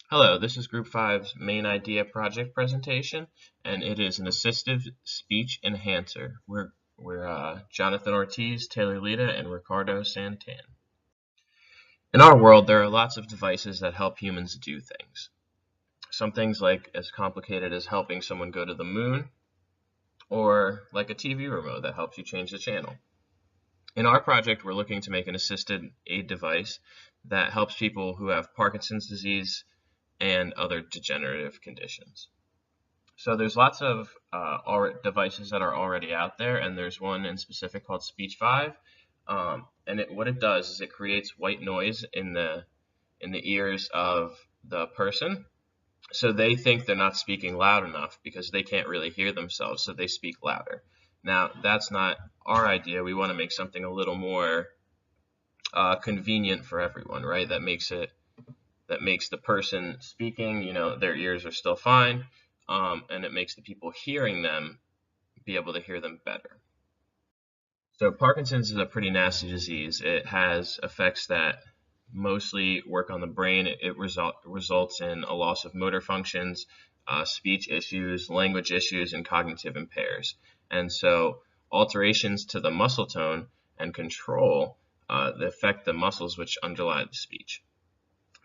Hello, this is Group 5's main idea project presentation, and it is an assistive speech enhancer. We're Jonathan Ortiz, Taylor Lita, and Ricardo Santan. In our world, there are lots of devices that help humans do things. Some things like as complicated as helping someone go to the moon, or like a TV remote that helps you change the channel. In our project, we're looking to make an assisted aid device that helps people who have Parkinson's disease and other degenerative conditions. So there's lots of devices that are already out there, and there's one in specific called Speech 5. What it does is it creates white noise in the ears of the person, so they think they're not speaking loud enough because they can't really hear themselves, so they speak louder. Now, that's not our idea. We want to make something a little more convenient for everyone, right? That makes the person speaking, their ears are still fine, and it makes the people hearing them be able to hear them better. So Parkinson's is a pretty nasty disease. It has effects that mostly work on the brain. It results in a loss of motor functions, speech issues, language issues, and cognitive impairs. And so alterations to the muscle tone and control affect the muscles which underlie the speech.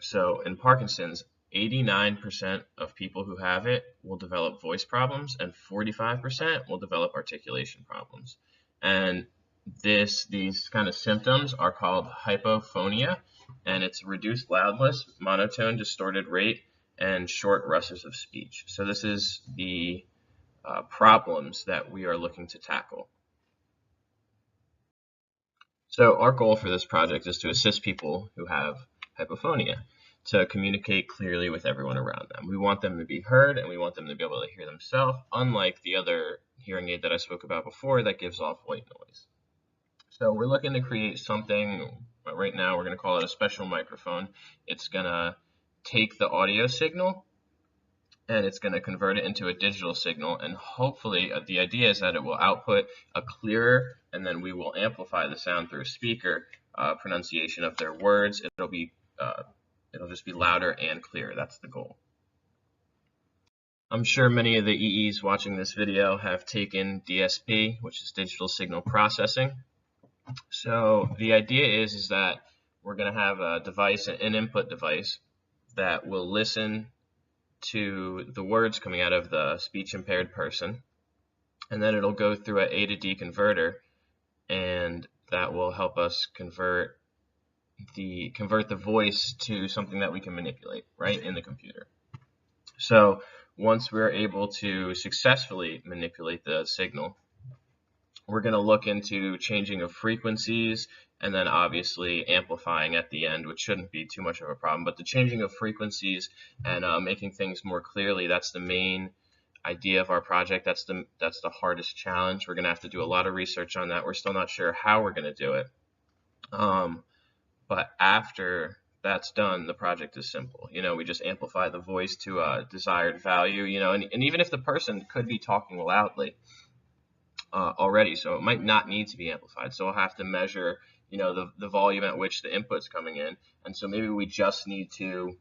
So in Parkinson's, 89% of people who have it will develop voice problems, and 45% will develop articulation problems. And these kind of symptoms are called hypophonia, and it's reduced loudness, monotone, distorted rate, and short rushes of speech. So this is the problems that we are looking to tackle. So our goal for this project is to assist people who have hypophonia to communicate clearly with everyone around them. We want them to be heard, and we want them to be able to hear themselves, unlike the other hearing aid that I spoke about before that gives off white noise. So we're looking to create something, right now we're going to call it a special microphone. It's going to take the audio signal and it's going to convert it into a digital signal, and hopefully the idea is that it will output a clearer, and then we will amplify the sound through a speaker pronunciation of their words. It'll just be louder and clearer. That's the goal. I'm sure many of the EEs watching this video have taken DSP, which is digital signal processing. So the idea is that we're going to have a device, an input device, that will listen to the words coming out of the speech impaired person, and then it'll go through an A to D converter, and that will help us convert the voice to something that we can manipulate right in the computer. So once we're able to successfully manipulate the signal, we're going to look into changing of frequencies, and then obviously amplifying at the end, which shouldn't be too much of a problem. But the changing of frequencies and making things more clearly, that's the main idea of our project. That's the hardest challenge. We're going to have to do a lot of research on that. We're still not sure how we're going to do it. But after that's done, the project is simple. We just amplify the voice to a desired value, and even if the person could be talking loudly already, so it might not need to be amplified. So we'll have to measure, the volume at which the input's coming in, and so maybe we just need to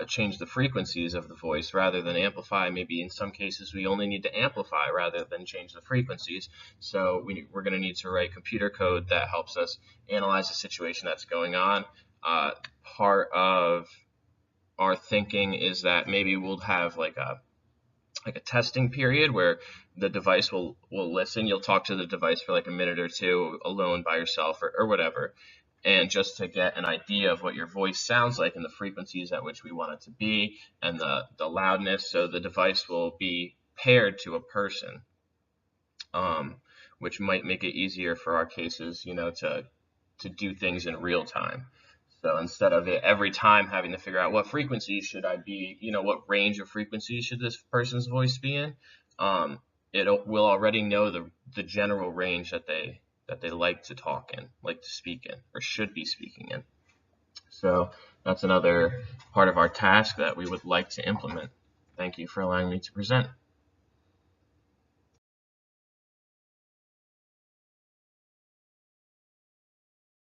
change the frequencies of the voice rather than amplify. Maybe in some cases we only need to amplify rather than change the frequencies. So we're going to need to write computer code that helps us analyze the situation that's going on. Part of our thinking is that maybe we'll have like a testing period where the device will listen. You'll talk to the device for like a minute or two alone by yourself or whatever, and just to get an idea of what your voice sounds like and the frequencies at which we want it to be, and the loudness. So the device will be paired to a person, which might make it easier for our cases, to do things in real time. So instead of it every time having to figure out what frequency should I be, what range of frequency should this person's voice be in, it will already know the general range that they like to talk in, like to speak in, or should be speaking in. So that's another part of our task that we would like to implement. Thank you for allowing me to present.